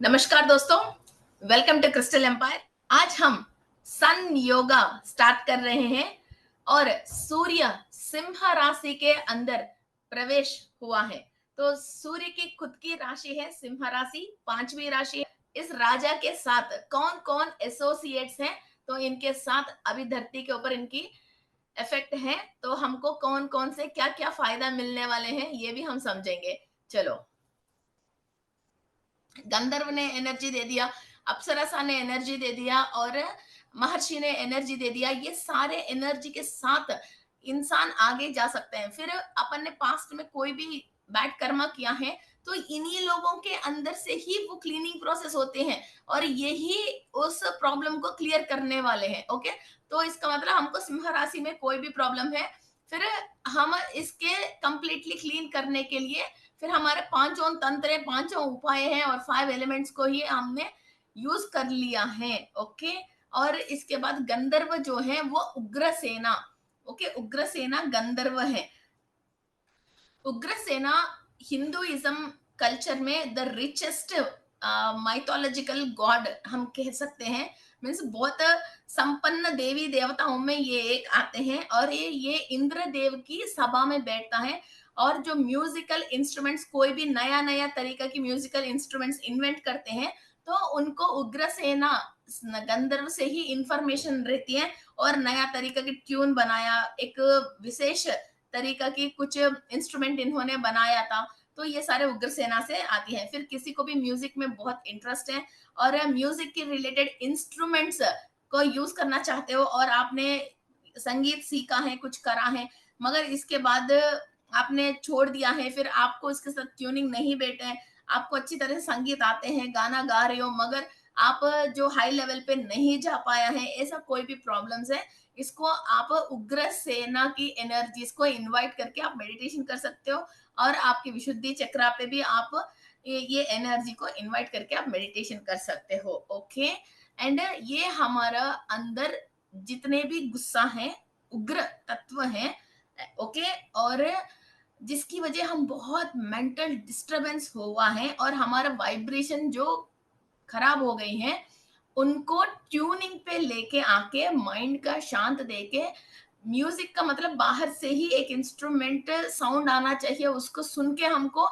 नमस्कार दोस्तों, welcome to crystal empire. आज हम सन योगा स्टार्ट कर रहे हैं और सूर्य सिंह राशि के अंदर प्रवेश हुआ है। तो सूर्य की खुद की राशि है सिंह राशि, पांचवी राशि है। इस राजा के साथ कौन कौन एसोसिएट्स हैं, तो इनके साथ अभी धरती के ऊपर इनकी इफेक्ट है, तो हमको कौन कौन से क्या क्या फायदा मिलने वाले हैं ये भी हम समझेंगे। चलो, गंधर्व ने एनर्जी दे दिया, अप्सरसा ने एनर्जी दे दिया और महर्षि ने एनर्जी दे दिया। ये सारे एनर्जी के साथ इंसान आगे जा सकते हैं। फिर अपन ने पास्ट में कोई भी बैड कर्मा किया है, तो इन्हीं लोगों के अंदर से ही वो क्लीनिंग प्रोसेस होते हैं और यही उस प्रॉब्लम को क्लियर करने वाले हैं। ओके, तो इसका मतलब हमको सिंह राशि में कोई भी प्रॉब्लम है, फिर हम इसके कंप्लीटली क्लीन करने के लिए फिर हमारे पांचों तंत्र है, पांचों उपाय हैं और 5 एलिमेंट्स को ही हमने यूज कर लिया है। ओके, और इसके बाद गंधर्व जो है वो उग्र सेना। ओके, उग्र सेना गंधर्व है। उग्र सेना हिंदुइज्म कल्चर में द रिचेस्ट माइथोलॉजिकल गॉड हम कह सकते हैं। मीन्स बहुत संपन्न देवी देवताओं में ये एक आते हैं और ये इंद्र देव की सभा में बैठता है। और जो म्यूजिकल इंस्ट्रूमेंट्स, कोई भी नया नया तरीका की म्यूजिकल इंस्ट्रूमेंट्स इन्वेंट करते हैं, तो उनको उग्र सेना गंधर्व से ही इंफॉर्मेशन रहती है और नया तरीका की ट्यून बनाया, एक विशेष तरीका की कुछ इंस्ट्रूमेंट इन्होंने बनाया था। तो ये सारे उग्र सेना से आती है। फिर किसी को भी म्यूजिक में बहुत इंटरेस्ट है और म्यूजिक के रिलेटेड इंस्ट्रूमेंट्स को यूज करना चाहते हो और आपने संगीत सीखा है, कुछ करा है, मगर इसके बाद आपने छोड़ दिया है, फिर आपको इसके साथ ट्यूनिंग नहीं बैठे, आपको अच्छी तरह से संगीत आते हैं, गाना गा रहे हो, मगर आप जो हाई लेवल पे नहीं जा पाया है, ऐसा कोई भी प्रॉब्लम्स है, इसको आप उग्र सेना की एनर्जीज को इनवाइट करके आप मेडिटेशन कर सकते हो और आपकी विशुद्धि चक्रा पे भी आप ये एनर्जी को इनवाइट करके आप मेडिटेशन कर सकते हो। ओके, एंड ये हमारा अंदर जितने भी गुस्सा है, उग्र तत्व है, ओके, और जिसकी वजह हम बहुत मेंटल डिस्टरबेंस हुआ है और हमारा वाइब्रेशन जो खराब हो गई है, उनको ट्यूनिंग पे लेके आके माइंड का शांत देके, म्यूजिक का मतलब बाहर से ही एक इंस्ट्रूमेंट साउंड आना चाहिए, उसको सुन के हमको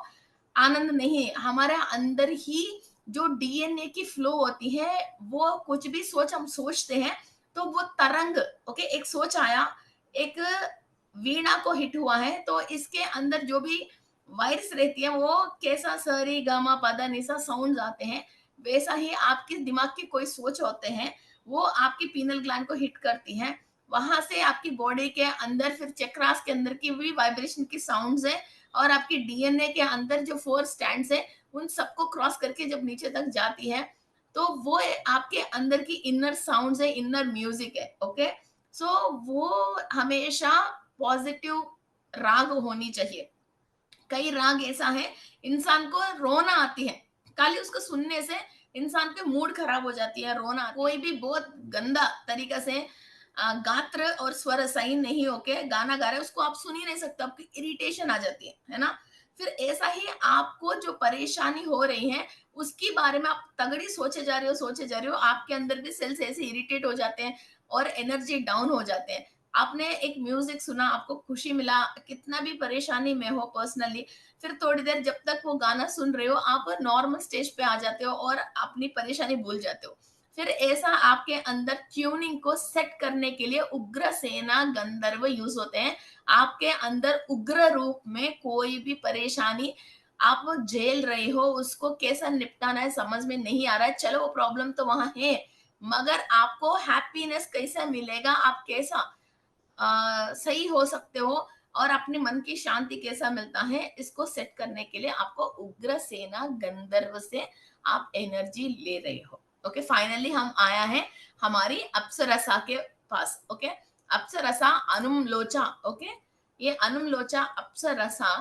आनंद नहीं, हमारे अंदर ही जो डीएनए की फ्लो होती है, वो कुछ भी सोच हम सोचते हैं तो वो तरंग, ओके, एक सोच आया, एक वीणा को हिट हुआ है, तो इसके अंदर जो भी वायर्स रहती है वो कैसा सरी गामा पदा निसा साउंड आते हैं, वैसा ही आपके दिमाग की कोई सोच होते हैं, वो आपकी पीनल ग्लैंड को हिट करती हैं, वहां से आपकी बॉडी के अंदर फिर चक्रास के अंदर की भी वाइब्रेशन की साउंड्स है और आपकी डीएनए के अंदर जो 4 स्टैंड्स है, उन सबको क्रॉस करके जब नीचे तक जाती है, तो वो आपके अंदर की इनर साउंड्स है, इनर म्यूजिक है। ओके, सो वो हमेशा पॉजिटिव राग होनी चाहिए। कई राग ऐसा है, इंसान को रोना आती है, खाली उसको सुनने से इंसान के मूड खराब हो जाती है, रोना, कोई भी बहुत गंदा तरीका से गात्र और स्वर सही नहीं होके गाना गा रहे हैं, उसको आप सुन ही नहीं सकते, आपकी इरिटेशन आ जाती है ना। फिर ऐसा ही आपको जो परेशानी हो रही है उसके बारे में आप तगड़ी सोचे जा रहे हो, सोचे जा रहे हो, आपके अंदर भी सेल्स ऐसे इरिटेट हो जाते हैं और एनर्जी डाउन हो जाते हैं। आपने एक म्यूजिक सुना, आपको खुशी मिला, कितना भी परेशानी में हो पर्सनली, फिर थोड़ी देर जब तक वो गाना सुन रहे हो, आप नॉर्मल स्टेज पे आ जाते हो और अपनी परेशानी भूल जाते हो। फिर ऐसा आपके अंदर ट्यूनिंग को सेट करने के लिए उग्र सेना गंधर्व यूज होते हैं। आपके अंदर उग्र रूप में कोई भी परेशानी आप झेल रहे हो, उसको कैसा निपटाना है समझ में नहीं आ रहा है, चलो वो प्रॉब्लम तो वहां है, मगर आपको हैप्पीनेस कैसा मिलेगा, आप कैसा सही हो सकते हो और अपने मन की शांति कैसा मिलता है, इसको सेट करने के लिए आपको उग्र सेना गंधर्व से आप एनर्जी ले रहे हो। ओके, फाइनली हम आया है हमारी अप्सरसा के पास। ओके, अप्सरसा अनुमलोचा। ओके, ये अनुमलोचा अप्सरसा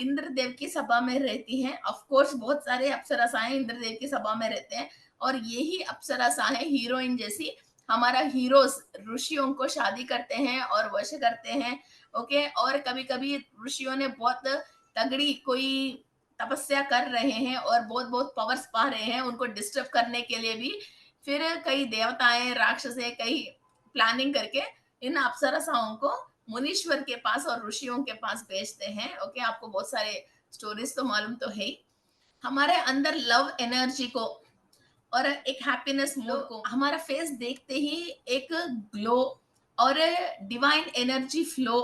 इंद्रदेव की सभा में रहती हैं। ऑफ कोर्स बहुत सारे अप्सरसाएं इंद्रदेव की सभा में रहते हैं और यही अप्सरसा है हीरोइन जैसी, हमारा हीरोज ऋषियों को शादी करते हैं और वश करते हैं। ओके, और कभी कभी ऋषियों ने बहुत तगड़ी कोई तपस्या कर रहे हैं और बहुत-बहुत पावर्स पा रहे हैं, उनको डिस्टर्ब करने के लिए भी फिर कई देवताएँ, राक्षस कई प्लानिंग करके इन अप्सराओं को मुनीश्वर के पास और ऋषियों के पास भेजते हैं। ओके, आपको बहुत सारे स्टोरीज़ तो मालूम तो है ही। हमारे अंदर लव एनर्जी को और एक हैप्पीनेस मूड को हमारा फेस देखते ही एक ग्लो और डिवाइन एनर्जी फ्लो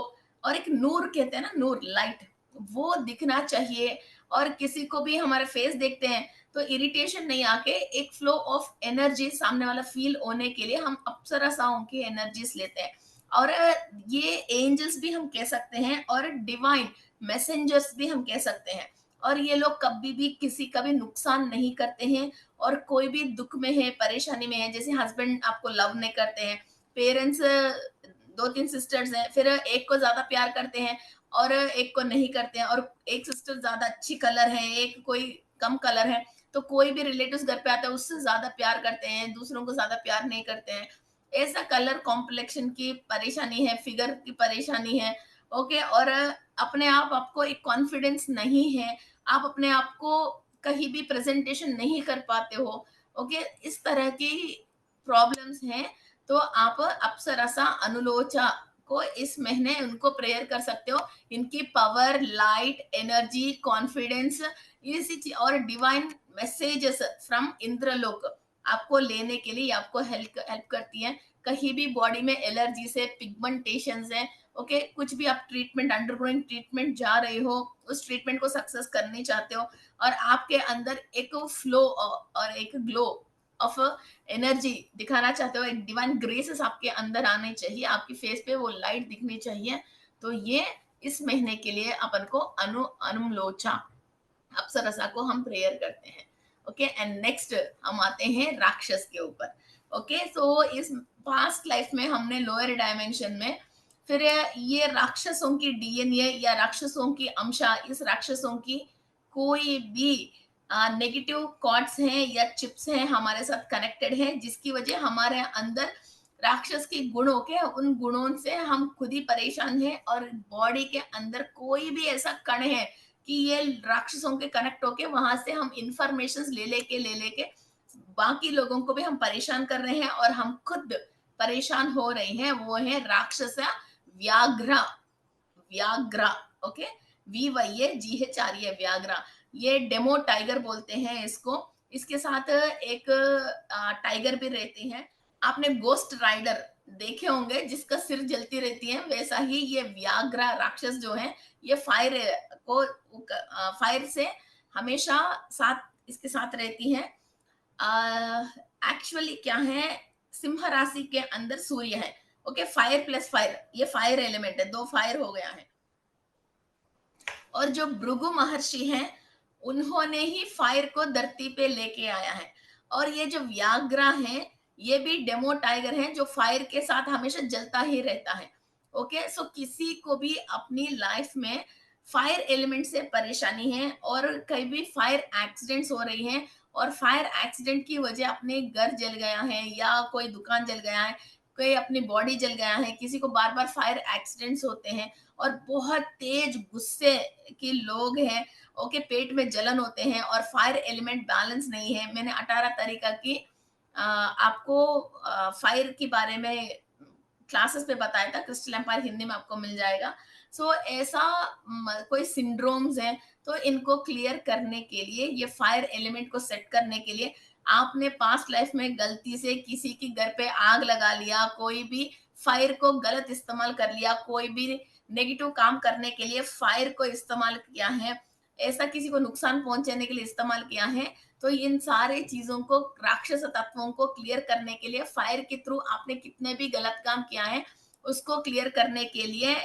और एक नूर कहते हैं ना, नूर लाइट, वो दिखना चाहिए। और किसी को भी हमारे फेस देखते हैं तो इरिटेशन नहीं आके एक फ्लो ऑफ एनर्जी सामने वाला फील होने के लिए हम अप्सराओं की एनर्जीज लेते हैं। और ये एंजल्स भी हम कह सकते हैं और डिवाइन मैसेंजर्स भी हम कह सकते हैं। और ये लोग कभी भी किसी का भी नुकसान नहीं करते हैं। और कोई भी दुख में है, परेशानी में है, जैसे हस्बैंड आपको लव नहीं करते हैं, पेरेंट्स 2-3 सिस्टर्स हैं, फिर एक को ज़्यादा प्यार करते हैं और एक को नहीं करते हैं, और एक सिस्टर ज़्यादा अच्छी कलर है, एक कोई कम कलर है, तो कोई भी रिलेटिव्स घर पे आता है, उससे ज़्यादा प्यार करते हैं, दूसरों को ज़्यादा प्यार नहीं करते हैं। ऐसा कलर कॉम्प्लेक्शन की परेशानी है, फिगर की परेशानी है, ओके? और अपने आप आपको एक कॉन्फिडेंस नहीं है, आप अपने आप को कहीं भी प्रेजेंटेशन नहीं कर पाते हो, ओके? इस तरह की प्रॉब्लम्स हैं, तो आप अप्सरा अनुलोचा को इस महीने उनको प्रेयर कर सकते हो। इनकी पावर, लाइट, एनर्जी, कॉन्फिडेंस, और डिवाइन मैसेजेस फ्रॉम इंद्रलोक आपको लेने के लिए आपको हेल्प हेल्प करती है। कहीं भी बॉडी में एलर्जी से, पिगमेंटेशन है, ओके, कुछ भी आप ट्रीटमेंट, अंडरगोइंग ट्रीटमेंट जा रहे हो, उस ट्रीटमेंट को सक्सेस करनी चाहते हो और आपके अंदर एक फ्लो और एक ग्लो ऑफ एनर्जी दिखाना चाहते हो, एक डिवाइन ग्रेसेस आपके अंदर आने चाहिए, आपकी फेस पे वो लाइट दिखनी चाहिए, तो ये इस महीने के लिए अपन को अनुमलोचा अप्सरसा को हम प्रेयर करते हैं। ओके, एंड नेक्स्ट हम आते हैं राक्षस के ऊपर। ओके, सो इस पास्ट लाइफ में हमने लोअर डायमेंशन में फिर ये राक्षसों की डीएनए या राक्षसों की अंशा, इस राक्षसों की कोई भी नेगेटिव कॉर्ड्स हैं या चिप्स हैं हमारे साथ कनेक्टेड हैं, जिसकी वजह हमारे अंदर राक्षस के गुणों के, उन गुणों से हम खुद ही परेशान हैं। और बॉडी के अंदर कोई भी ऐसा कण है कि ये राक्षसों के कनेक्ट होके वहां से हम इंफॉर्मेशन ले लेके बाकी लोगों को भी हम परेशान कर रहे हैं और हम खुद परेशान हो रहे हैं। वो है राक्षस व्याघ्र, व्याघ्र, ओके, VYAGHRA, व्याघ्र। ये डेमो टाइगर बोलते हैं इसको। इसके साथ एक टाइगर भी रहती है। आपने गोस्ट राइडर देखे होंगे जिसका सिर जलती रहती है, वैसा ही ये व्याघ्र राक्षस जो है, ये फायर को, फायर से हमेशा साथ इसके साथ रहती है। एक्चुअली क्या है, सिंह राशि के अंदर सूर्य है, ओके, फायर प्लस फायर, ये फायर एलिमेंट है, 2 फायर हो गया है। और जो भृगु महर्षि हैं, उन्होंने ही फायर को धरती पे लेके आया है। और ये जो व्याघ्र है, ये भी डेमो टाइगर है जो फायर के साथ हमेशा जलता ही रहता है। ओके, सो किसी को भी अपनी लाइफ में फायर एलिमेंट से परेशानी है और कहीं भी फायर एक्सीडेंट्स हो रही हैं और फायर एक्सीडेंट की वजह अपने घर जल गया है या कोई दुकान जल गया है, कोई अपनी बॉडी जल गया है, किसी को बार बार फायर एक्सीडेंट्स होते हैं और बहुत तेज गुस्से के लोग हैं, ओके, पेट में जलन होते हैं और फायर एलिमेंट बैलेंस नहीं है। मैंने 18 तरीका की आपको फायर के बारे में क्लासेस पे बताया था, क्रिस्टल एम्पायर हिंदी में आपको मिल जाएगा। सो ऐसा कोई सिंड्रोम्स है, तो इनको क्लियर करने के लिए, ये फायर एलिमेंट को सेट करने के लिए, आपने पास्ट लाइफ में गलती से किसी के घर पे आग लगा लिया, कोई भी फायर को गलत इस्तेमाल कर लिया, कोई भी नेगेटिव काम करने के लिए फायर को इस्तेमाल किया है, ऐसा किसी को नुकसान पहुंचाने के लिए इस्तेमाल किया है, तो इन सारे चीजों को, राक्षस तत्वों को क्लियर करने के लिए फायर के थ्रू आपने कितने भी गलत काम किया है उसको क्लियर करने के लिए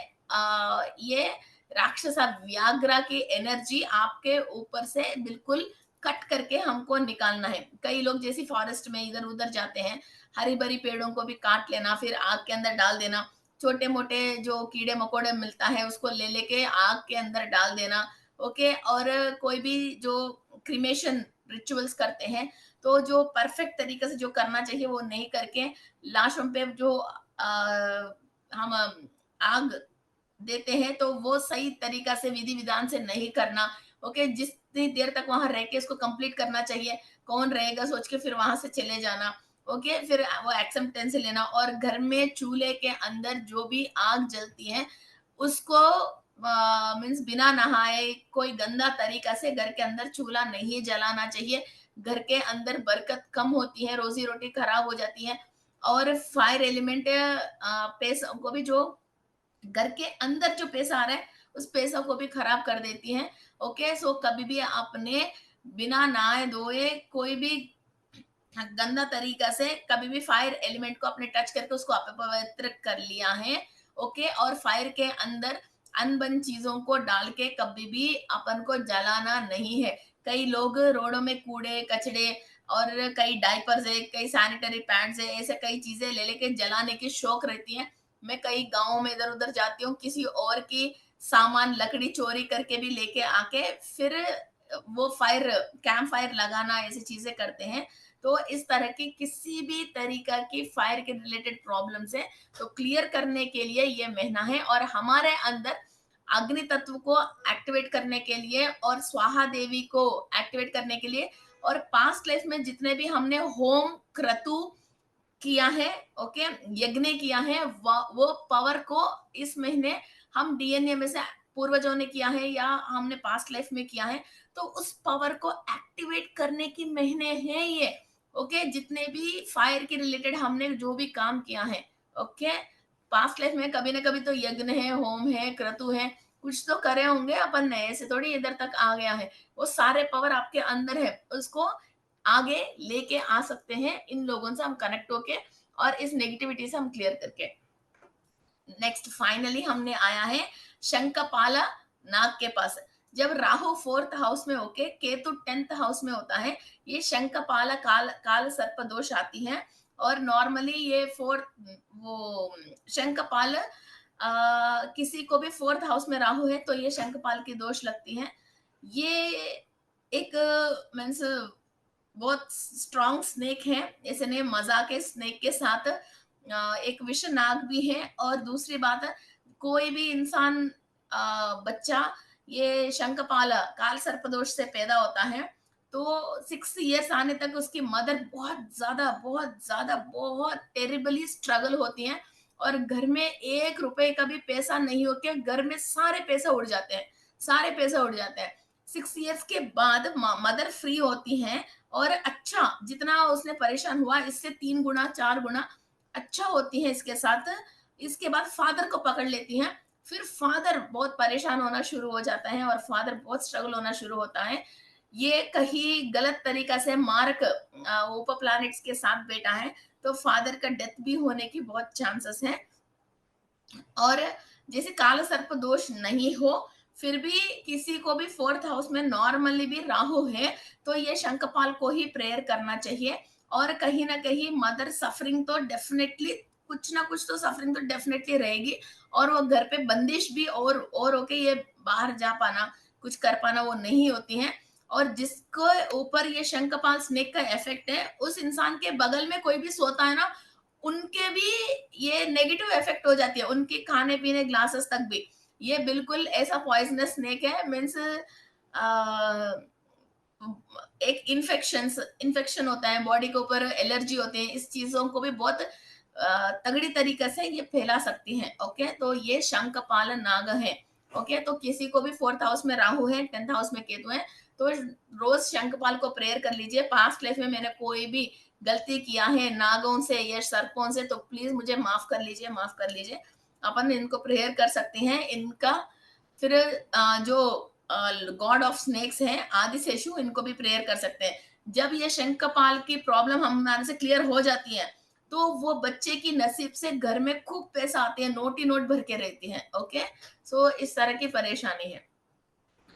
ये राक्षस व्याघ्र की एनर्जी आपके ऊपर से बिल्कुल कट करके हमको निकालना है। कई लोग जैसे फॉरेस्ट में इधर उधर जाते हैं, हरी भरी पेड़ों को भी काट लेना, फिर आग के अंदर डाल देना, छोटे मोटे जो कीड़े मकोड़े मिलता है उसको ले लेके आग के अंदर डाल देना, ओके। और कोई भी जो क्रिमेशन रिचुअल्स करते हैं, तो जो परफेक्ट तरीके से जो करना चाहिए वो नहीं करके लाशों पे जो हम आग देते हैं, तो वो सही तरीका से विधि विधान से नहीं करना, ओके। जिस कितनी देर तक वहां रह के इसको कंप्लीट करना चाहिए, कौन रहेगा सोच के फिर वहां से चले जाना। ओके, फिर वो एक्सेप्टेंस लेना, और घर में चूल्हे के अंदर जो भी आग जलती है उसको मीन्स बिना नहाए कोई गंदा तरीका से घर के अंदर चूल्हा नहीं जलाना चाहिए। घर के अंदर बरकत कम होती है, रोजी रोटी खराब हो जाती है, और फायर एलिमेंट पैसों को भी, जो घर के अंदर जो पैसा आ रहा है उस पैसों को भी खराब कर देती है। ओके, सो कभी भी आपने बिना नहाए धोए कोई भी गंदा तरीका से कभी भी फायर एलिमेंट को अपने टच करके उसको अपवित्र कर लिया है। ओके, और फायर के अंदर अनबन चीजों को डाल के कभी भी अपन को जलाना नहीं है। कई लोग रोडों में कूड़े कचड़े और कई डायपर्स है, कई सैनिटरी पैड्स है, ऐसे कई चीजें ले लेके जलाने की शौक रहती है। मैं कई गांवों में इधर उधर जाती हूँ, किसी और की सामान लकड़ी चोरी करके भी लेके आके फिर वो फायर कैंप फायर लगाना, ऐसी चीजें करते हैं। तो इस तरह की किसी भी तरीका की फायर के रिलेटेड प्रॉब्लम्स है तो क्लियर करने के लिए ये महीना है, और हमारे अंदर अग्नि तत्व को एक्टिवेट करने के लिए और स्वाहा देवी को एक्टिवेट करने के लिए, और पास्ट लाइफ में जितने भी हमने होम क्रतु किया है, ओके, यज्ञ किया है, वो पावर को इस महीने हम डीएनए में से पूर्वजों ने किया है या हमने पास्ट लाइफ में किया है, तो उस पावर को एक्टिवेट करने की महीने हैं ये। ओके, जितने भी फायर के रिलेटेड हमने जो भी काम किया है, ओके, पास्ट लाइफ में कभी ना कभी तो यज्ञ है, होम है, क्रतु है, कुछ तो करे होंगे अपन ने, ऐसे थोड़ी इधर तक आ गया है। वो सारे पावर आपके अंदर है, उसको आगे लेके आ सकते हैं इन लोगों से हम कनेक्ट होके, और इस नेगेटिविटी से हम क्लियर करके। नेक्स्ट फाइनली हमने आया है शंखपाला नाग के पास। जब राहु फोर्थ हाउस में होके केतु 10th हाउस में होता है, ये शंखपाला काल काल सर्प दोष आती है। और नॉर्मली ये फोर्थ वो शंखपाल किसी को भी फोर्थ हाउस में राहु है तो ये शंखपाल की दोष लगती है। ये एक मीन्स बहुत स्ट्रॉन्ग स्नेक है, इसने मजा के स्नेक के साथ एक विष नाग भी है। और दूसरी बात है, कोई भी इंसान बच्चा ये शंखपाला काल सर्पदोष से पैदा होता है तो 6 इयर्स आने तक उसकी मदर बहुत टेरिबली स्ट्रगल होती है, और घर में 1 रुपए का भी पैसा नहीं होके घर में सारे पैसे उड़ जाते हैं, सारे पैसे उड़ जाते हैं। 6 इयर्स के बाद मदर फ्री होती है, और अच्छा जितना उसने परेशान हुआ इससे 3 गुना 4 गुना अच्छा होती है इसके साथ। इसके बाद फादर को पकड़ लेती हैं, फिर फादर बहुत परेशान होना शुरू हो जाता है और फादर बहुत स्ट्रगल होना शुरू होता है। ये कहीं गलत तरीका से मार्क ऊपर प्लैनेट्स के साथ बैठा है तो फादर का डेथ भी होने की बहुत चांसेस है। और जैसे काल सर्प दोष नहीं हो फिर भी किसी को भी फोर्थ हाउस में नॉर्मली भी राहु है तो ये शंखपाल को ही प्रेयर करना चाहिए। और कहीं ना कहीं मदर सफरिंग तो डेफिनेटली कुछ ना कुछ तो सफरिंग तो डेफिनेटली रहेगी, और वो घर पे बंदिश भी और होके ये बाहर जा पाना कुछ कर पाना वो नहीं होती है। और जिसको ऊपर ये शंखपाल स्नेक का इफेक्ट है उस इंसान के बगल में कोई भी सोता है ना, उनके भी ये नेगेटिव इफेक्ट हो जाती है, उनके खाने पीने ग्लासेस तक भी। ये बिल्कुल ऐसा पॉइजनस स्नेक है, मीन्स एक इन्फेक्शन होता है बॉडी के ऊपर, एलर्जी होती है, इस चीजों को भी बहुत तगड़ी तरीके से ये फैला सकती है। ओके, तो ये शंखपाल नाग है। ओके, तो किसी को भी फोर्थ हाउस में राहु है, 10th हाउस में केतु है, तो रोज शंखपाल को प्रेयर कर लीजिए। पास्ट लाइफ में मैंने कोई भी गलती किया है नागों से या सर्पों से तो प्लीज मुझे माफ कर लीजिए, माफ कर लीजिए। अपन इनको प्रेयर कर सकते हैं इनका। फिर जो गॉड ऑफ स्नेक्स हैं आदिशेषु, इनको भी प्रेयर कर सकते हैं। जब ये शंखपाल की प्रॉब्लम हमारे से क्लियर हो जाती है तो वो बच्चे की नसीब से घर में खूब पैसा आते हैं, नोट ही नोट भर के रहती है। ओके, सो इस तरह की परेशानी है।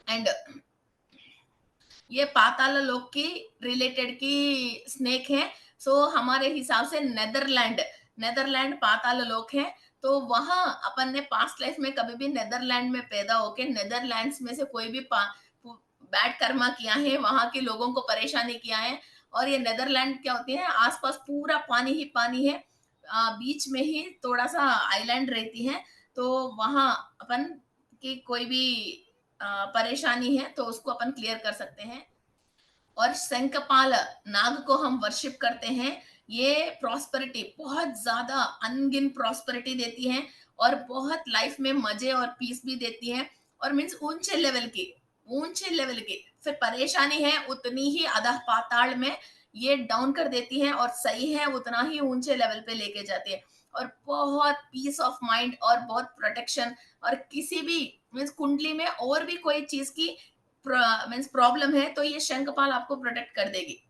एंड ये पाताल लोक की रिलेटेड की स्नेक है। सो हमारे हिसाब से नेदरलैंड नेदरलैंड पाताल लोक है। तो वहां अपन ने पास्ट लाइफ में कभी भी नेदरलैंड में पैदा होके नेदरलैंड्स में से कोई भी बैड कर्मा किया है, वहां के लोगों को परेशानी किया है। और ये नेदरलैंड क्या होती है, आसपास पूरा पानी ही पानी है, बीच में ही थोड़ा सा आइलैंड रहती है। तो वहां अपन की कोई भी परेशानी है तो उसको अपन क्लियर कर सकते हैं। और शंखपाल नाग को हम वर्शिप करते हैं। ये प्रॉस्पेरिटी, बहुत ज्यादा अनगिन प्रॉस्पेरिटी देती है और बहुत लाइफ में मजे और पीस भी देती है। और मीन्स ऊंचे लेवल की, ऊंचे लेवल की फिर परेशानी है उतनी ही अधः पाताल में ये डाउन कर देती है, और सही है उतना ही ऊंचे लेवल पे लेके जाती है। और बहुत पीस ऑफ माइंड और बहुत प्रोटेक्शन। और किसी भी मीन्स कुंडली में और भी कोई चीज की मीन्स प्रॉब्लम है तो ये शंखपाल आपको प्रोटेक्ट कर देगी।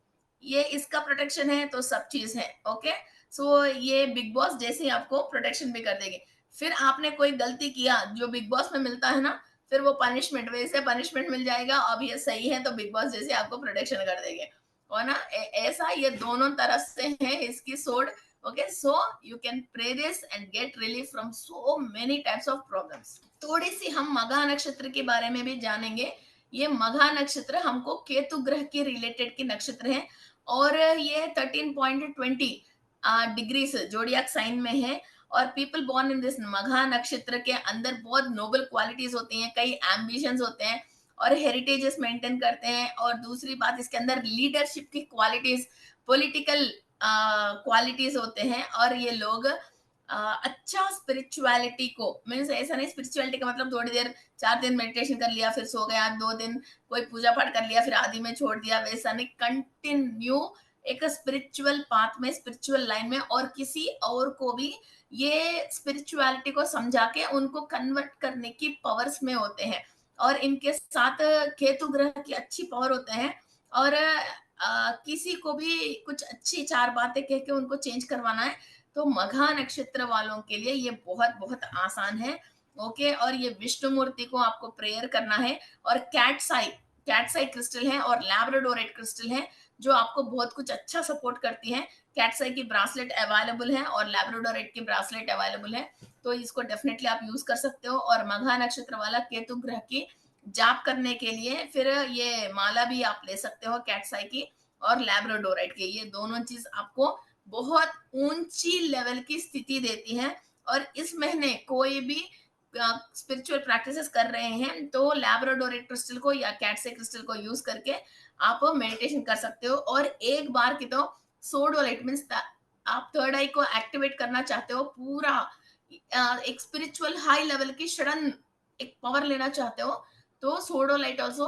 ये इसका प्रोटेक्शन है तो सब चीज है। ओके, सो ये बिग बॉस जैसे ही आपको प्रोटेक्शन भी कर देगी। फिर आपने कोई गलती किया जो बिग बॉस में मिलता है ना, फिर वो पनिशमेंट, वैसे पनिशमेंट मिल जाएगा। अब ये सही है तो बिग बॉस जैसे आपको प्रोटेक्शन कर देंगे, और ना ऐसा ये दोनों तरफ से है इसकी सोड। Okay, so you can pray this and get relief from so many types of problems. थोड़ी सी हम मघा नक्षत्र के बारे में भी जानेंगे। ये मघा नक्षत्र हमको केतु ग्रह के रिलेटेड के नक्षत्र है, और ये 13.20 डिग्रीज जोडियाक साइन में है। और पीपल बोर्न इन दिस मघा नक्षत्र के अंदर बहुत नोबल क्वालिटीज होती हैं, कई एम्बिशंस होते हैं और हेरिटेजेस मेंटेन करते हैं। और दूसरी बात, इसके अंदर लीडरशिप की क्वालिटीज, पॉलिटिकल क्वालिटीज होते हैं। और ये लोग अच्छा स्पिरिचुअलिटी को, मीन्स ऐसा नहीं स्पिरिचुअलिटी का मतलब थोड़ी देर 4 दिन मेडिटेशन कर लिया फिर सो गया, 2 दिन कोई पूजा पाठ कर लिया फिर आदि में छोड़ दिया, वैसा नहीं। कंटिन्यू एक स्पिरिचुअल पाथ में, स्पिरिचुअल लाइन में, और किसी और को भी ये स्पिरिचुअलिटी को समझा के उनको कन्वर्ट करने की पावर्स में होते हैं। और इनके साथ केतु ग्रह की अच्छी पावर होते हैं। और किसी को भी कुछ अच्छी 4 बातें कह के उनको चेंज करवाना है तो मघा नक्षत्र वालों के लिए ये बहुत बहुत आसान है। ओके, और ये विष्णु मूर्ति को आपको प्रेयर करना है। और कैटसाई क्रिस्टल है और लैब्राडोराइट क्रिस्टल है जो आपको बहुत कुछ अच्छा सपोर्ट करती है। कैटसाई की ब्रासलेट अवेलेबल है और लैब्राडोराइट की ब्रासलेट अवेलेबल है, तो इसको डेफिनेटली आप यूज कर सकते हो। और मघा नक्षत्र वाला केतु ग्रह की जाप करने के लिए फिर ये माला भी आप ले सकते हो कैटसाई की और लैब्राडोराइट की। ये दोनों चीज आपको बहुत ऊंची लेवल की स्थिति देती है। और इस महीने कोई भी स्पिरिचुअल प्रैक्टिसेस कर रहे हैं तो लैब्राडोराइट क्रिस्टल को या कैटसे क्रिस्टल को यूज करके आप मेडिटेशन कर सकते हो। और एक बार की तो सोडोलाइट मीन्स आप थर्ड आई को एक्टिवेट करना चाहते हो, पूरा एक स्पिरिचुअल हाई लेवल की सडन एक पावर लेना चाहते हो तो सोडोलाइट ऑल्सो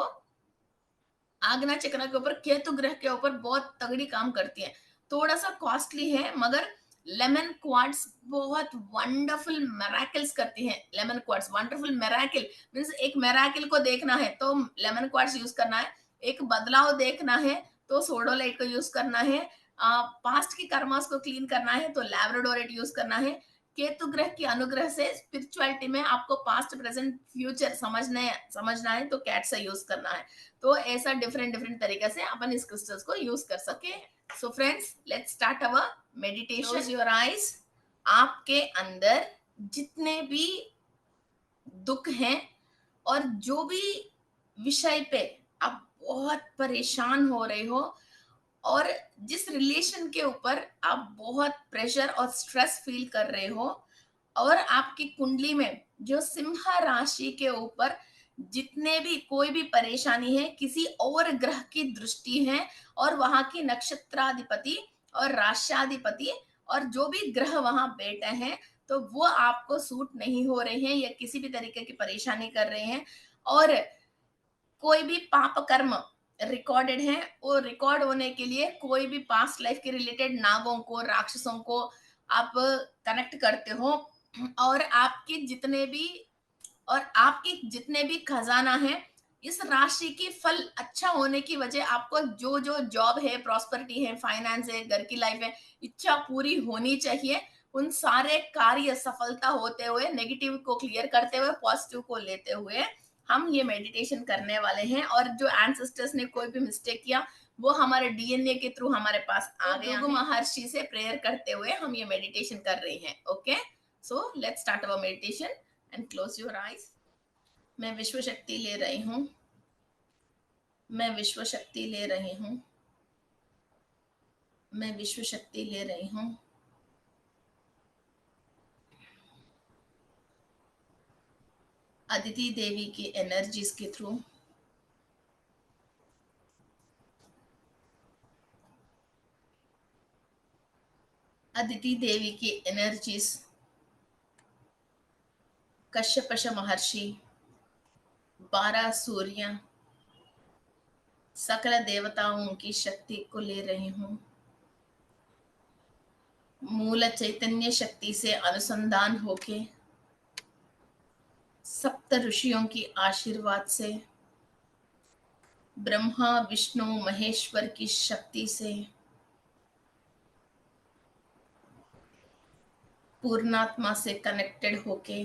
आग्ना चक्र के ऊपर, केतु ग्रह के ऊपर बहुत तगड़ी काम करती है। थोड़ा सा कॉस्टली है मगर लेमन क्वार्ट्स बहुत वंडरफुल मेराकल्स करती है। Lemon quartz wonderful miracle means एक मेराकल को देखना है तो लेमन क्वार्ट्स यूज करना है, एक बदलाव देखना है तो सोडोलाइट को यूज करना है, पास्ट की कर्मास को क्लीन करना है तो लैब्राडोराइट यूज करना है। केतु ग्रह की अनुग्रह से स्पिरिचुअलिटी में आपको पास्ट प्रेजेंट फ्यूचर समझना है तो कैट से यूज करना है। तो ऐसा डिफरेंट डिफरेंट तरीके से अपन इस क्रिस्टल्स को यूज कर सके। So friends, let's start our meditation. Close your eyes. आपके अंदर जितने भी दुख हैं और जो भी विषय पे आप बहुत परेशान हो रहे हो, और जिस रिलेशन के ऊपर आप बहुत प्रेशर और स्ट्रेस फील कर रहे हो, और आपकी कुंडली में जो सिंह राशि के ऊपर जितने भी कोई भी परेशानी है, किसी और ग्रह की दृष्टि है, और वहां की नक्षत्राधिपति और राष्ट्राधिपति और जो भी ग्रह वहां बैठे हैं तो वो आपको सूट नहीं हो रहे हैं या किसी भी तरीके की परेशानी कर रहे हैं। और कोई भी पाप कर्म रिकॉर्डेड है, वो रिकॉर्ड होने के लिए कोई भी पास्ट लाइफ के रिलेटेड नागों को, राक्षसों को आप कनेक्ट करते हो। और आपके जितने भी खजाना है, इस राशि की फल अच्छा होने की वजह आपको जो जो जॉब है, प्रॉस्पेरिटी है, फाइनेंस है, घर की लाइफ है, इच्छा पूरी होनी चाहिए। उन सारे कार्य सफलता होते हुए, नेगेटिव को क्लियर करते हुए, पॉजिटिव को लेते हुए हम ये मेडिटेशन करने वाले हैं। और जो एंसेस्टर्स ने कोई भी मिस्टेक किया वो हमारे डीएनए के थ्रू हमारे पास आ गया है। महर्षि से प्रेयर करते हुए हम ये मेडिटेशन कर रहे हैं। Okay, so let's start our meditation and close your eyes. मैं विश्व शक्ति ले रही हूँ। मैं विश्व शक्ति ले रही हूँ। मैं विश्व शक्ति ले रही हूँ। अदिति देवी की एनर्जीज के थ्रू अदिति देवी की एनर्जीज कश्यपश महर्षि, 12 सूर्य, सकल देवताओं की शक्ति को ले रही हूँ। मूल चैतन्य शक्ति से अनुसंधान होके सप्त ऋषियों की आशीर्वाद से, ब्रह्मा विष्णु महेश्वर की शक्ति से, पूर्णात्मा से कनेक्टेड होके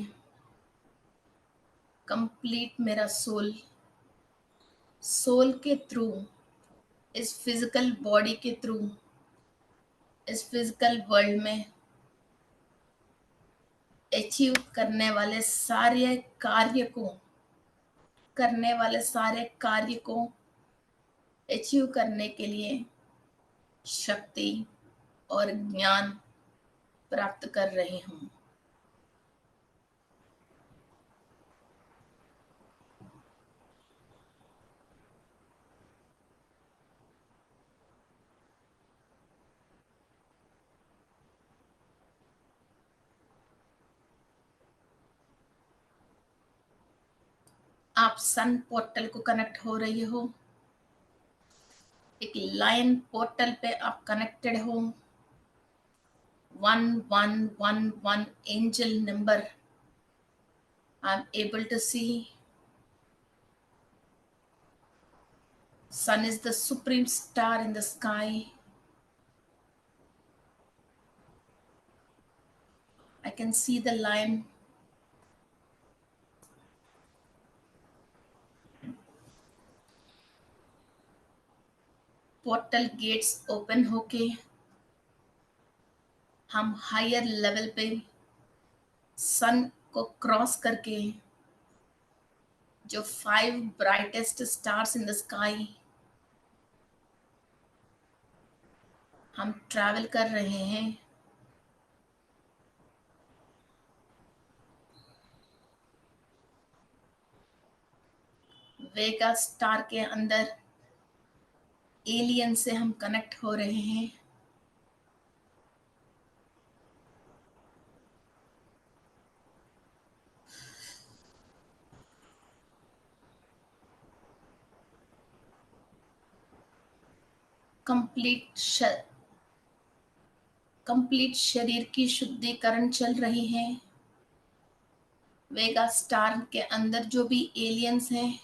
कंप्लीट मेरा सोल के थ्रू, इस फिजिकल बॉडी के थ्रू, इस फिजिकल वर्ल्ड में अचीव करने वाले सारे कार्य को अचीव करने के लिए शक्ति और ज्ञान प्राप्त कर रही हूँ। आप सन पोर्टल को कनेक्ट हो रही हो, एक लाइन पोर्टल पे आप कनेक्टेड हो। 1111 angel number I am able to see. Sun is the supreme star in the sky. I can see the line. Portal gets open होके हम हायर लेवल पे सन को क्रॉस करके जो 5 brightest stars in the sky हम travel कर रहे हैं। वेगा स्टार के अंदर एलियन से हम कनेक्ट हो रहे हैं। कंप्लीट शरीर की शुद्धिकरण चल रही है। वेगा स्टार के अंदर जो भी एलियंस हैं,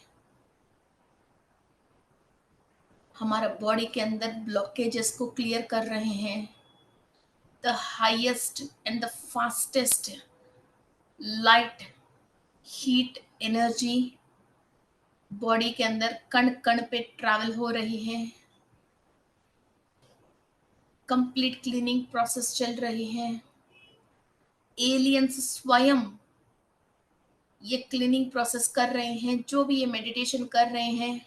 हमारा बॉडी के अंदर ब्लॉकेजेस को क्लियर कर रहे हैं। The highest and the fastest light heat energy body के अंदर कण कण पे ट्रैवल हो रही है। कंप्लीट क्लीनिंग प्रोसेस चल रही है। एलियंस स्वयं ये क्लीनिंग प्रोसेस कर रहे हैं। जो भी ये मेडिटेशन कर रहे हैं,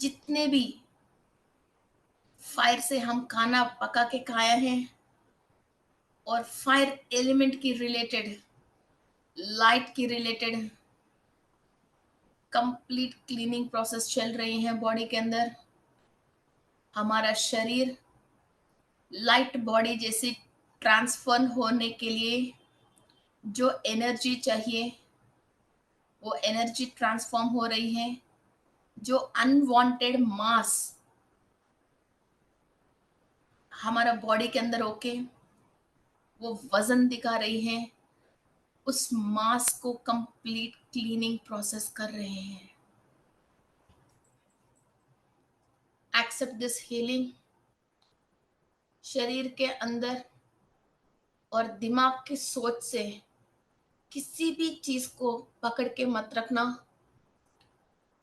जितने भी फायर से हम खाना पका के खाया है और फायर एलिमेंट की रिलेटेड, लाइट की रिलेटेड कंप्लीट क्लीनिंग प्रोसेस चल रही है बॉडी के अंदर। हमारा शरीर लाइट बॉडी जैसे ट्रांसफर होने के लिए जो एनर्जी चाहिए वो एनर्जी ट्रांसफॉर्म हो रही है। जो अनवांटेड मास हमारा बॉडी के अंदर होके वो वजन दिखा रही है, उस मास को कंप्लीट क्लीनिंग प्रोसेस कर रहे हैं। Accept this healing. शरीर के अंदर और दिमाग की सोच से किसी भी चीज को पकड़ के मत रखना।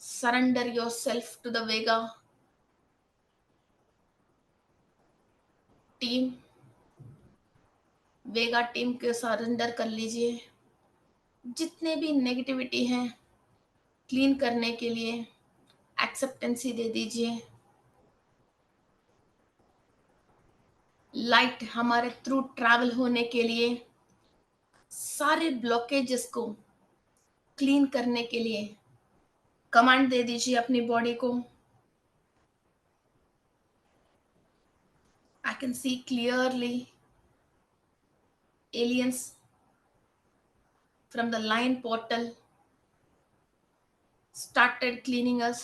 Surrender yourself to the Vega team. Vega team के सरेंडर कर लीजिए। जितने भी नेगेटिविटी हैं क्लीन करने के लिए एक्सेप्टेंसी दे दीजिए। लाइट हमारे थ्रू ट्रैवल होने के लिए सारे ब्लॉकेजेस को क्लीन करने के लिए कमांड दे दीजिए अपनी बॉडी को। I can see clearly aliens from the line portal started cleaning us।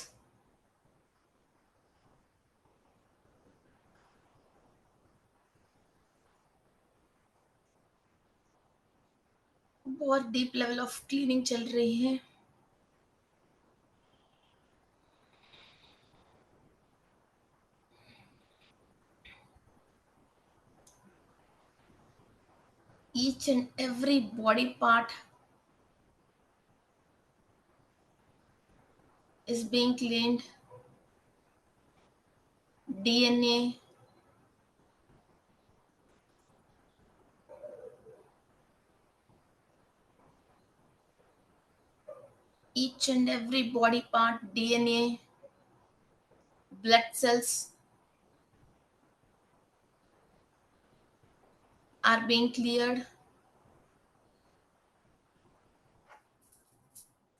बहुत डीप लेवल ऑफ क्लीनिंग चल रही है। Each and every body part is being cleaned. DNA, each and every body part, DNA, blood cells are being cleared।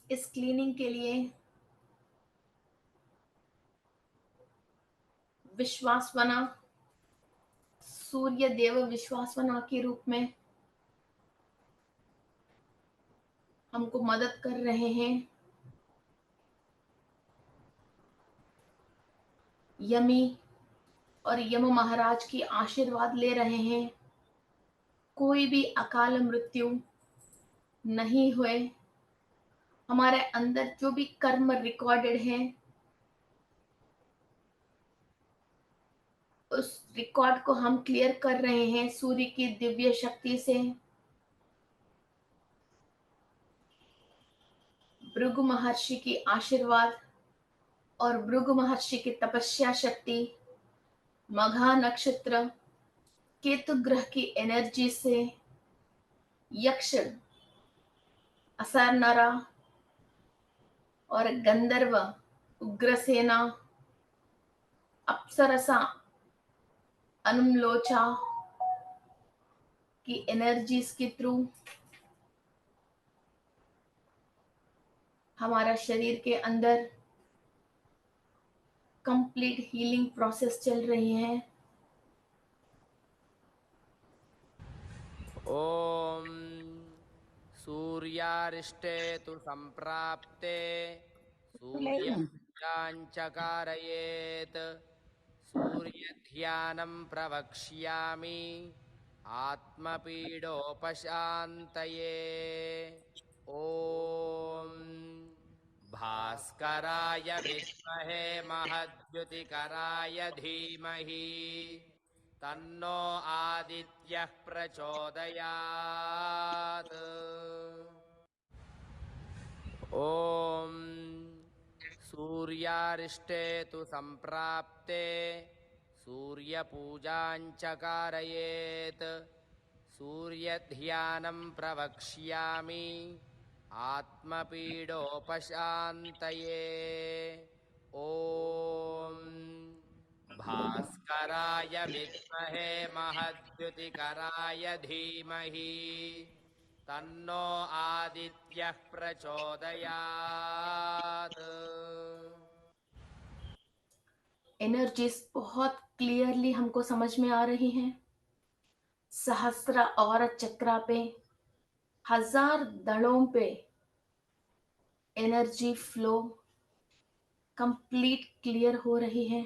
इस cleaning के लिए विश्वासवना, सूर्य देव विश्वासवना के रूप में हमको मदद कर रहे हैं। यमी और यम महाराज की आशीर्वाद ले रहे हैं। कोई भी अकाल मृत्यु नहीं हुए। हमारे अंदर जो भी कर्म रिकॉर्डेड है उस रिकॉर्ड को हम क्लियर कर रहे हैं सूर्य की दिव्य शक्ति से। भृगु महर्षि की आशीर्वाद और भृगु महर्षि की तपस्या शक्ति, मघा नक्षत्र, केतु ग्रह की एनर्जी से यक्ष, असर नरा और गंधर्व, उग्रसेना, अप्सरसा, अनुमलोचा की एनर्जीज के थ्रू हमारा शरीर के अंदर कंप्लीट हीलिंग प्रोसेस चल रही है। ओम सूर्यारिष्टे तु संप्राप्ते सूर्यपूजाञ्च सूर्यध्यानं प्रवक्ष्यामि आत्मपीडोपशान्तये। ॐ भास्कराय विद्महे महद्युतिकराय धीमहि तन्नो आदित्यः प्रचोदयात्। ॐ सूर्यारिष्टे तु संप्राप्ते सूर्यपूजाञ्च कारयेत् सूर्यध्यानं प्रवक्ष्यामि आत्मपीडोपशान्तये। ॐ भास्कराय विद्महे महद्युतिकराय धीमहि तन्नो आदित्यः प्रचोदयात्। एनर्जीज बहुत क्लियरली हमको समझ में आ रही हैं। सहस्त्र और चक्रा पे, हजार दड़ों पे एनर्जी फ्लो कंप्लीट क्लियर हो रही है।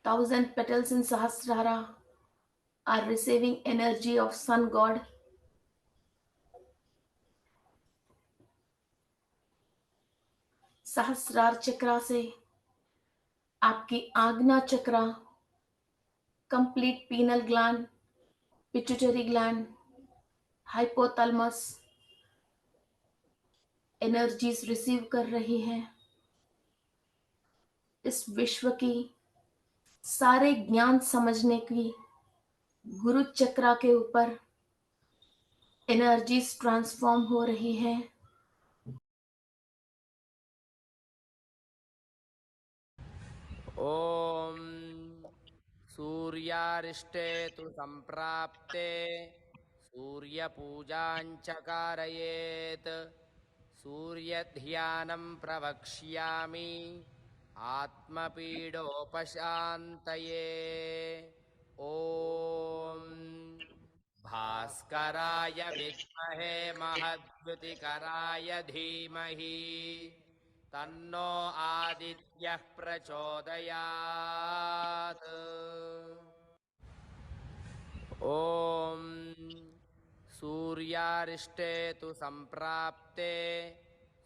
1000 petals in Sahasrara are receiving energy of Sun God। सहस्रार चक्रा से आपकी आज्ञा चक्रा, complete pineal gland, pituitary gland, hypothalamus energies receive कर रही हैं। इस विश्व की सारे ज्ञान समझने की गुरु चक्रा के ऊपर एनर्जीज ट्रांसफॉर्म हो रही है। ॐ सूर्यारिष्टे तु संप्राप्ते सूर्यपूजाञ्च कारयेत् सूर्यध्यानं प्रवक्ष्यामि आत्मपीडोपशान्तये ॐ भास्कराय विद्महे महद्युतिकराय धीमहि तन्नो आदित्यः प्रचोदयात् ॐ सूर्यारिष्टे तु सम्प्राप्ते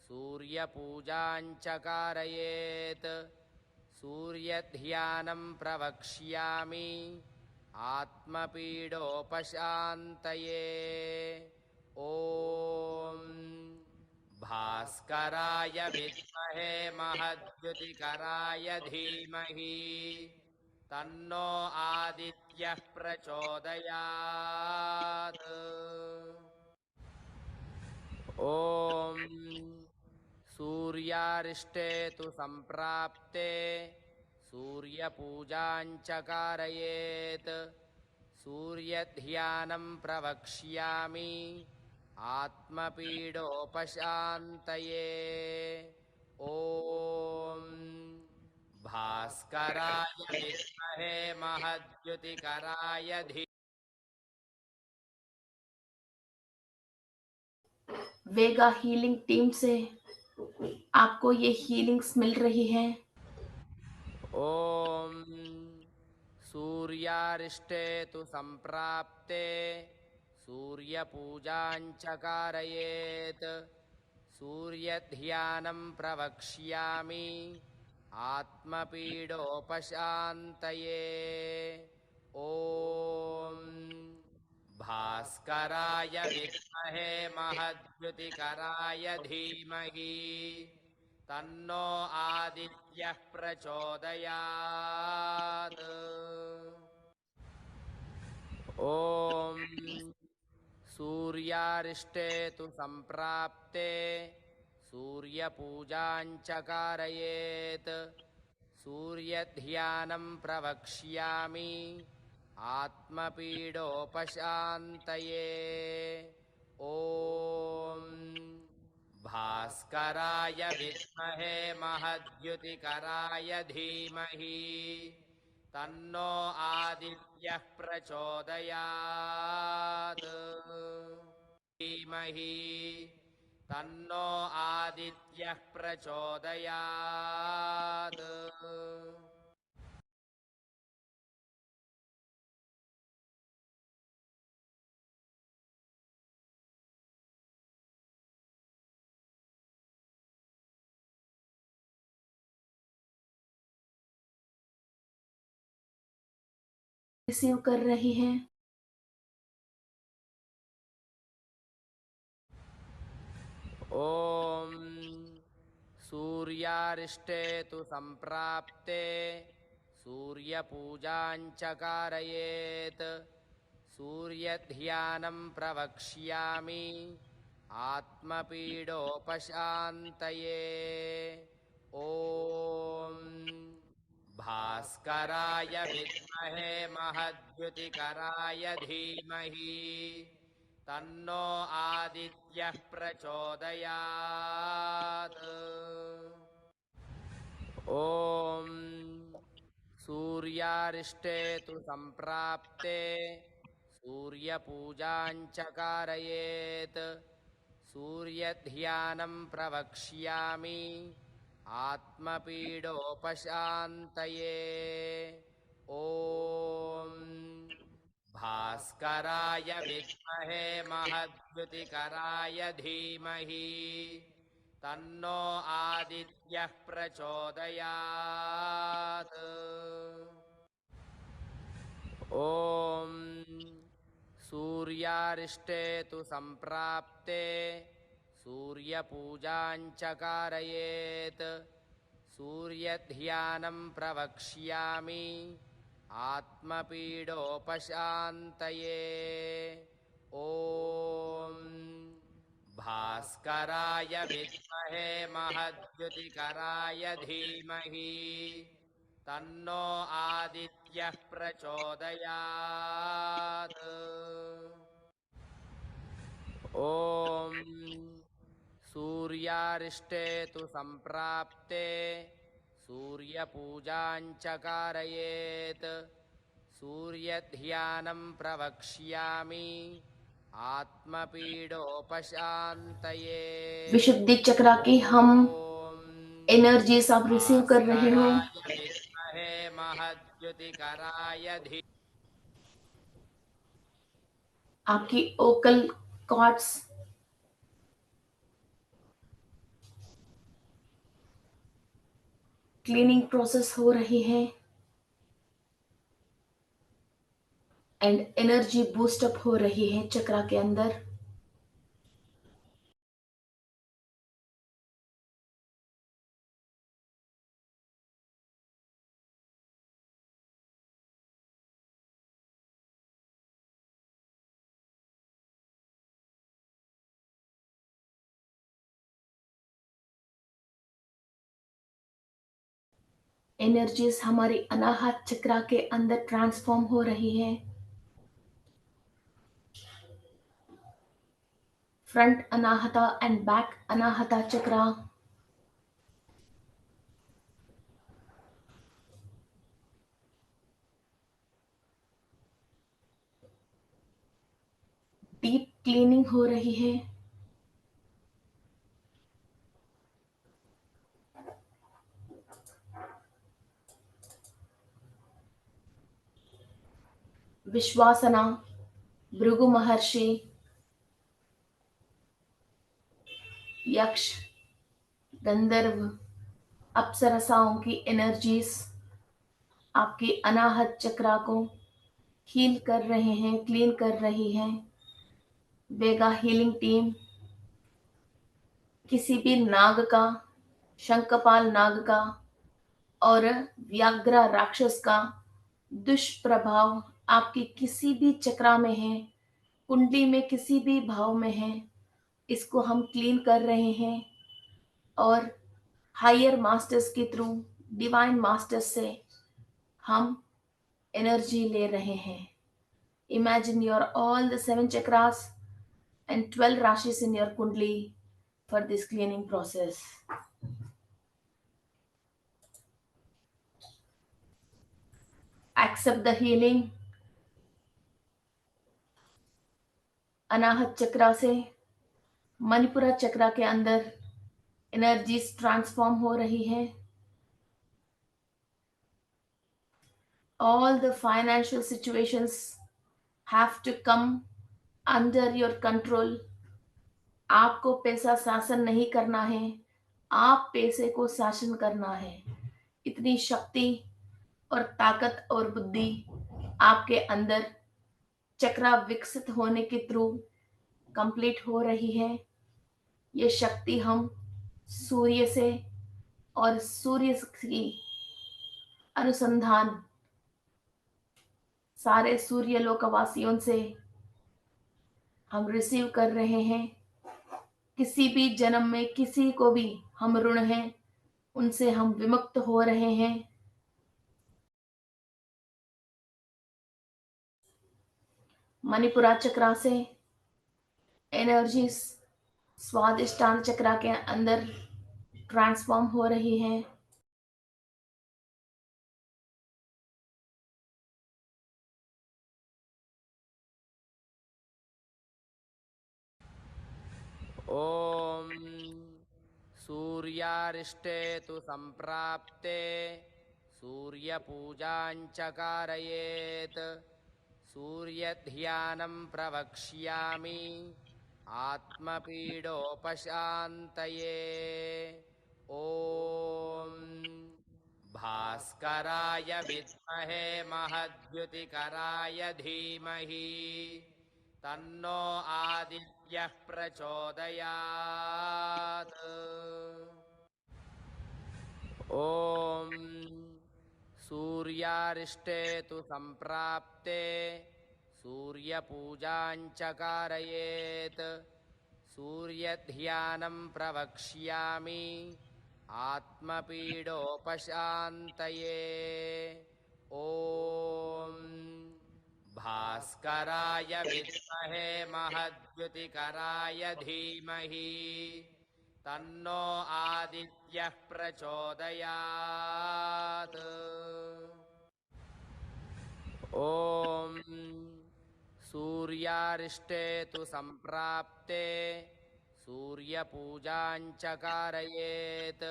सूर्यपूजाञ्च कारयेत् सूर्यध्यानं प्रवक्ष्यामि आत्मपीडोपशान्तये ॐ भास्कराय विद्महे महद्युतिकराय धीमहि तन्नो आदित्यः प्रचोदयात् ॐ सूर्यारिष्टे तु सम्प्राप्ते सूर्यपूजाञ्च कारयेत् सूर्यध्यानं प्रवक्ष्यामि आत्मपीडोपशान्तये ॐ भास्कराय विद्महे महद्युतिकराय वेगा हीलिंग टीम से आपको ये हीलिंग्स मिल रही है। ॐ सूर्यारिष्टे तु सम्प्राप्ते सूर्यपूजाञ्च कारयेत् सूर्यध्यानं प्रवक्ष्यामि आत्मपीडोपशान्तये ॐ भास्कराय विद्महे महद्युतिकराय धीमहि तन्नो आदित्यः प्रचोदयात् ॐ सूर्यारिष्टे तु सम्प्राप्ते सूर्यपूजाञ्च कारयेत् सूर्यध्यानं प्रवक्ष्यामि आत्मपीडोपशान्तये ॐ भास्कराय विद्महे महद्युतिकराय धीमहि तन्नो आदित्यः प्रचोदयात् धीमहि तन्नो आदित्यः प्रचोदयात् रिसीव कर रही हैं। ॐ सूर्यारिष्टे तु सम्प्राप्ते सूर्यपूजाञ्च कारयेत् सूर्यध्यानं प्रवक्ष्यामि आत्मपीडोपशान्तये ॐ भास्कराय विद्महे महद्युतिकराय धीमहि तन्नो आदित्यः प्रचोदयात् ॐ सूर्यारिष्टे तु सम्प्राप्ते सूर्यपूजाञ्च कारयेत् सूर्यध्यानं प्रवक्ष्यामि आत्मपीडोपशान्तये ॐ भास्कराय विद्महे महद्युतिकराय धीमहि तन्नो आदित्यः प्रचोदयात् ॐ सूर्यारिष्टे तु सम्प्राप्ते सूर्यपूजाञ्च कारयेत् सूर्यध्यानं प्रवक्ष्यामि आत्मपीडोपशान्तये ॐ भास्कराय विद्महे महद्युतिकराय धीमहि तन्नो आदित्यः प्रचोदयात् ॐ सूर्यारिष्टे तु सम्प्राप्ते सूर्यपूजाञ्च कारयेत् सूर्यध्यानं प्रवक्ष्यामि आत्मपीडोपशान्तये। विशुद्धि चक्र की हम ॐ एनर्जीज आप रिसीव कर रहे हो। भास्कराय विद्महे महद्युतिकराय धीमहि। आपकी ओकल कॉर्ड्स क्लीनिंग प्रोसेस हो रही है एंड एनर्जी बूस्ट अप हो रही है चक्र के अंदर। एनर्जीज हमारी अनाहत चक्र के अंदर ट्रांसफॉर्म हो रही है। Front Anahata and back Anahata चक्र डीप क्लीनिंग हो रही है। विश्वासना, भृगु महर्षि, यक्ष, गंधर्व, अप्सरसाओं की एनर्जीज आपकी अनाहत चक्र को हील कर रहे हैं, क्लीन कर रही है। वेगा हीलिंग टीम किसी भी नाग का, शंखपाल नाग का और व्याघ्र राक्षस का दुष्प्रभाव आपकी किसी भी चक्रा में है, कुंडली में किसी भी भाव में है, इसको हम क्लीन कर रहे हैं और हायर मास्टर्स के थ्रू, डिवाइन मास्टर्स से हम एनर्जी ले रहे हैं। Imagine your all the 7 chakras and 12 rashis in your kundli for this cleaning process. Accept the healing. अनाहत चक्र से मणिपुरा चक्र के अंदर एनर्जीज ट्रांसफॉर्म हो रही है। All the financial situations have to come under your control. आपको पैसा शासन नहीं करना है, आप पैसे को शासन करना है। इतनी शक्ति और ताकत और बुद्धि आपके अंदर चक्र विकसित होने के थ्रू कंप्लीट हो रही है। ये शक्ति हम सूर्य से और सूर्य की अनुसंधान सारे सूर्य लोकवासियों से हम रिसीव कर रहे हैं। किसी भी जन्म में किसी को भी हम ऋण हैं, उनसे हम विमुक्त हो रहे हैं। मणिपुरा चक्र से एनर्जी स्वादिष्टान चक्र के अंदर ट्रांसफॉर्म हो रही है। ॐ सूर्यारिष्टे तु सम्प्राप्ते सूर्यपूजाञ्च कारयेत् सूर्यध्यानं प्रवक्ष्यामि आत्मपीडोपशान्तये। ॐ भास्कराय विद्महे महद्युतिकराय धीमहि तन्नो आदित्यः प्रचोदयात्। ॐ सूर्यारिष्टे तु सम्प्राप्ते सूर्यपूजाञ्च कारयेत् सूर्यध्यानं प्रवक्ष्यामि आत्मपीडोपशान्तये। ॐ भास्कराय विद्महे महद्युतिकराय धीमहि तन्नो आदित्यः प्रचोदयात्। ॐ सूर्यारिष्टे तु सम्प्राप्ते सूर्यपूजाञ्च कारयेत्।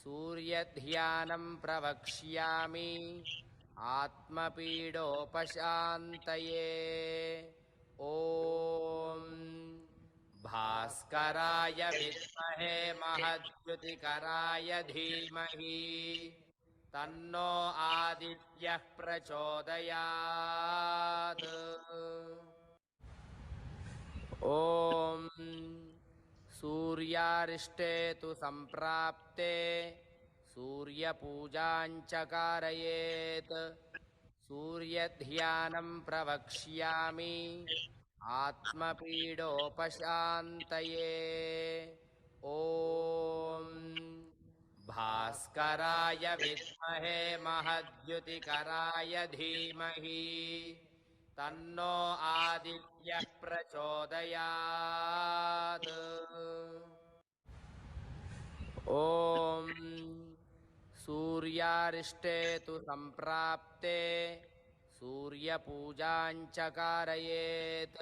सूर्यध्यानं प्रवक्ष्यामि आत्मपीडोपशान्तये। ॐ भास्कराय विद्महे महद्युतिकराय धीमहि तन्नो आदित्यः प्रचोदयात्। ॐ सूर्यारिष्टे तु सम्प्राप्ते सूर्यपूजाञ्च कारयेत्। सूर्यध्यानं प्रवक्ष्यामि आत्मपीडोपशान्तये। ॐ भास्कराय विद्महे महद्युतिकराय धीमहि तन्नो आदित्यः प्रचोदयात्। ॐ सूर्यारिष्टे तु सम्प्राप्ते सूर्यपूजाञ्च कारयेत्।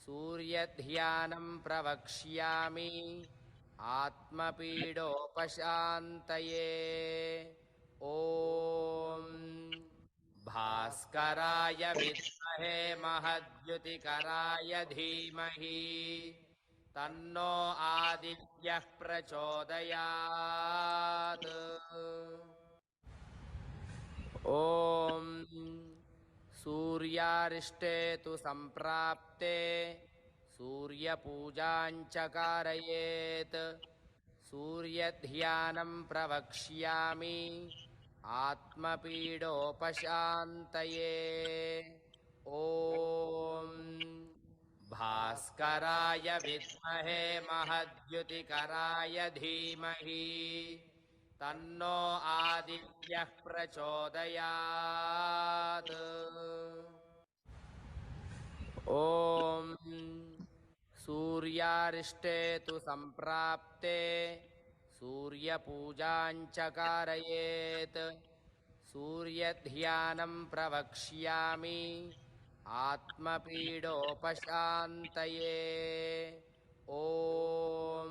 सूर्यध्यानं प्रवक्ष्यामि आत्मपीडोपशान्तये। ॐ भास्कराय विद्महे महद्युतिकराय धीमहि तन्नो आदित्यः प्रचोदयात्। ॐ सूर्यारिष्टे तु सम्प्राप्ते सूर्यपूजाञ्च कारयेत्। सूर्यध्यानं प्रवक्ष्यामि आत्मपीडोपशान्तये। ॐ भास्कराय विद्महे महद्युतिकराय धीमहि तन्नो आदित्यः प्रचोदयात्। ॐ सूर्यारिष्टे तु सम्प्राप्ते सूर्यपूजाञ्च कारयेत्। सूर्यध्यानं प्रवक्ष्यामि आत्मपीडोपशान्तये। ॐ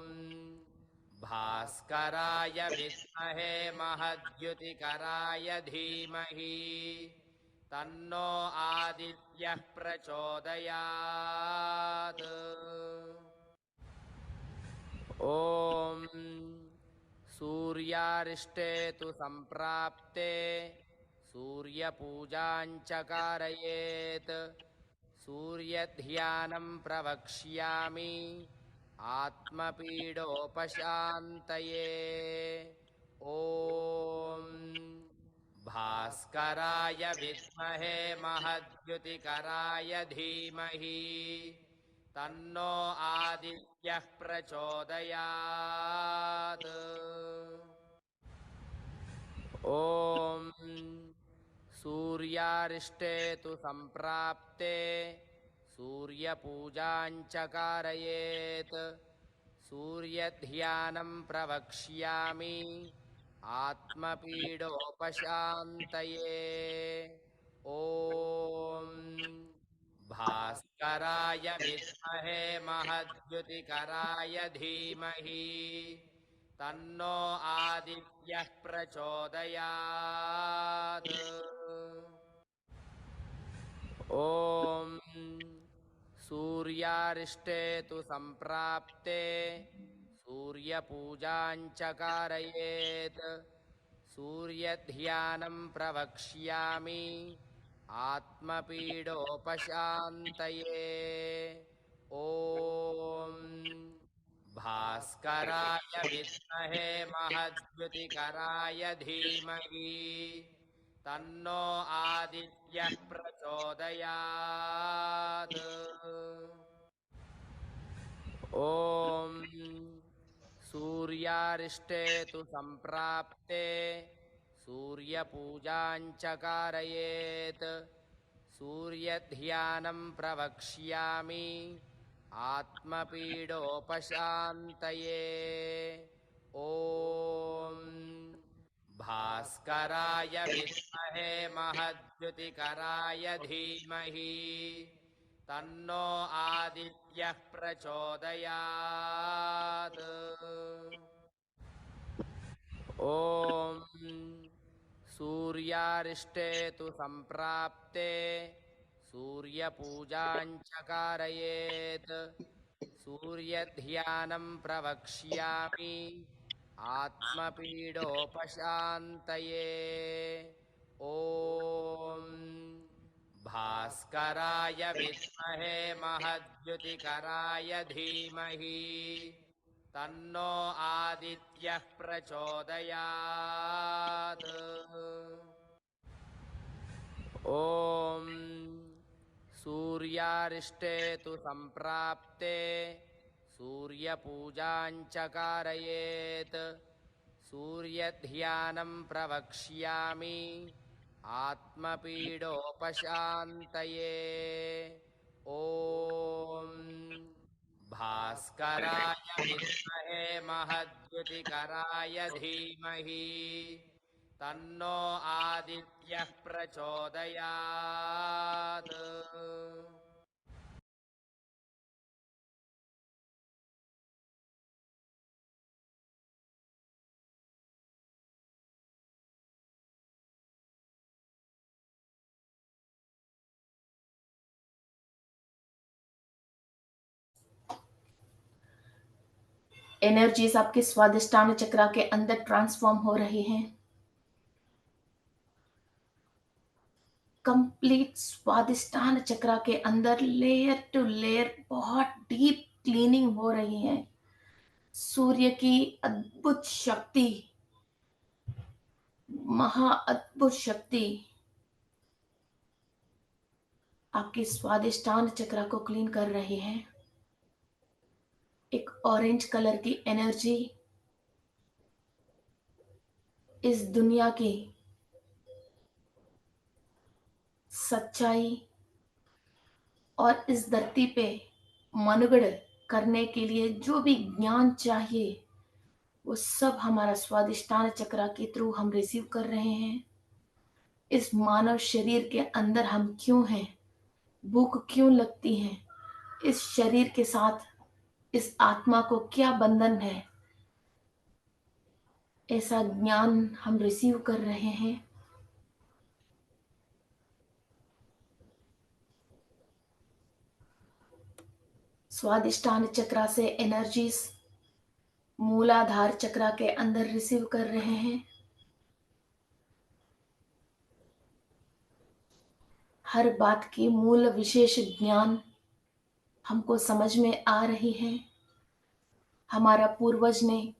भास्कराय विद्महे महद्युतिकराय धीमहि तन्नो आदित्यः प्रचोदयात्। ॐ सूर्यारिष्टे तु सम्प्राप्ते सूर्यपूजाञ्च कारयेत्। सूर्यध्यानं प्रवक्ष्यामि आत्मपीडोपशान्तये। ॐ भास्कराय विद्महे महद्युतिकराय धीमहि तन्नो आदित्यः प्रचोदयात्। ॐ सूर्यारिष्टे तु सम्प्राप्ते सूर्यपूजाञ्च कारयेत्। सूर्यध्यानं प्रवक्ष्यामि आत्मपीडोपशान्तये। ॐ भास्कराय विद्महे महद्युतिकराय धीमहि तन्नो आदित्यः प्रचोदयात्। ॐ सूर्यारिष्टे तु सम्प्राप्ते सूर्यपूजाञ्च कारयेत्। सूर्यध्यानं प्रवक्ष्यामि आत्मपीडोपशान्तये। ॐ भास्कराय विद्महे महद्युतिकराय धीमहि तन्नो आदित्यः प्रचोदयात्। ॐ सूर्यारिष्टे तु सम्प्राप्ते सूर्यपूजाञ्च कारयेत्। सूर्यध्यानं प्रवक्ष्यामि आत्मपीडोपशान्तये। ॐ भास्कराय विद्महे महद्युतिकराय धीमहि तन्नो आदित्यः प्रचोदयात्। ॐ सूर्यारिष्टे तु सम्प्राप्ते सूर्यपूजां च कारयेत्। सूर्यध्यानं प्रवक्ष्यामि आत्मपीडोपशान्तये। ॐ भास्कराय विद्महे महद्युतिकराय धीमहि तन्नो आदित्यः प्रचोदयात्। ॐ सूर्यारिष्टे तु सम्प्राप्ते सूर्यपूजां च कारयेत्। सूर्यध्यानं प्रवक्ष्यामि आत्मपीडोपशान्तये। ॐ भास्कराय विद्महे महद्युतिकराय धीमहि तन्नो आदित्यः प्रचोदयात्। एनर्जीज आपके स्वादिष्टान चक्रा के अंदर ट्रांसफॉर्म हो रही हैं। कंप्लीट स्वादिष्टान चक्रा के अंदर लेयर टू लेयर बहुत डीप क्लीनिंग हो रही है। सूर्य की अद्भुत शक्ति, महा अद्भुत शक्ति आपके स्वादिष्टान चक्रा को क्लीन कर रही है। एक ऑरेंज कलर की एनर्जी इस दुनिया की सच्चाई और इस धरती पे मनगढ़ करने के लिए जो भी ज्ञान चाहिए वो सब हमारा स्वादिष्टान चक्रा के थ्रू हम रिसीव कर रहे हैं। इस मानव शरीर के अंदर हम क्यों हैं, भूख क्यों लगती है, इस शरीर के साथ इस आत्मा को क्या बंधन है, ऐसा ज्ञान हम रिसीव कर रहे हैं। स्वादिष्टान चक्रा से एनर्जीज मूलाधार चक्रा के अंदर रिसीव कर रहे हैं। हर बात की मूल विशेष ज्ञान हमको समझ में आ रही है। हमारा पूर्वज ने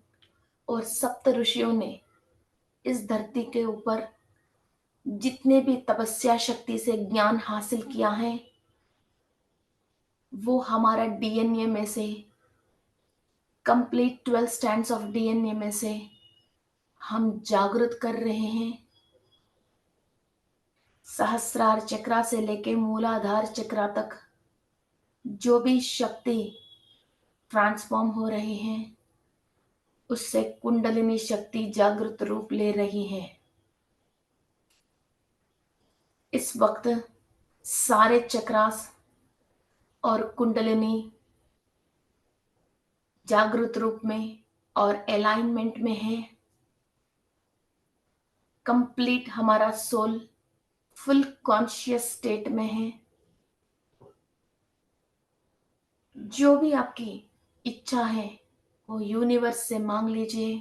और सप्त ऋषियों ने इस धरती के ऊपर जितने भी तपस्या शक्ति से ज्ञान हासिल किया है वो हमारा डीएनए में से, कंप्लीट 12 स्टैंड्स ऑफ डीएनए में से हम जागृत कर रहे हैं। सहस्रार चक्रा से लेके मूलाधार चक्रा तक जो भी शक्ति ट्रांसफॉर्म हो रही है उससे कुंडलिनी शक्ति जागृत रूप ले रही है। इस वक्त सारे चक्रास और कुंडलिनी जागृत रूप में और अलाइनमेंट में है। कंप्लीट हमारा सोल फुल कॉन्शियस स्टेट में है। जो भी आपकी इच्छा है वो यूनिवर्स से मांग लीजिए।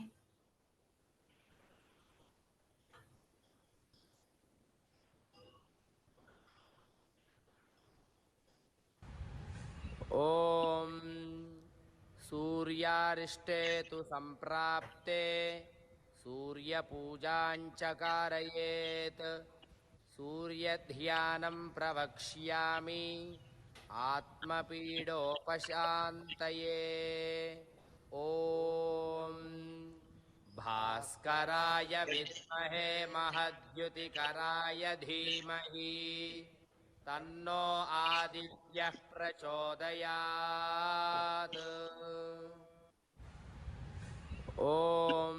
ॐ सूर्यारिष्टे तु सम्प्राप्ते सूर्यपूजां च कारयेत्। सूर्यध्यानं प्रवक्ष्यामि आत्मपीडोपशान्तये। ॐ भास्कराय विद्महे महद्युतिकराय धीमहि तन्नो आदित्यः प्रचोदयात् ॐ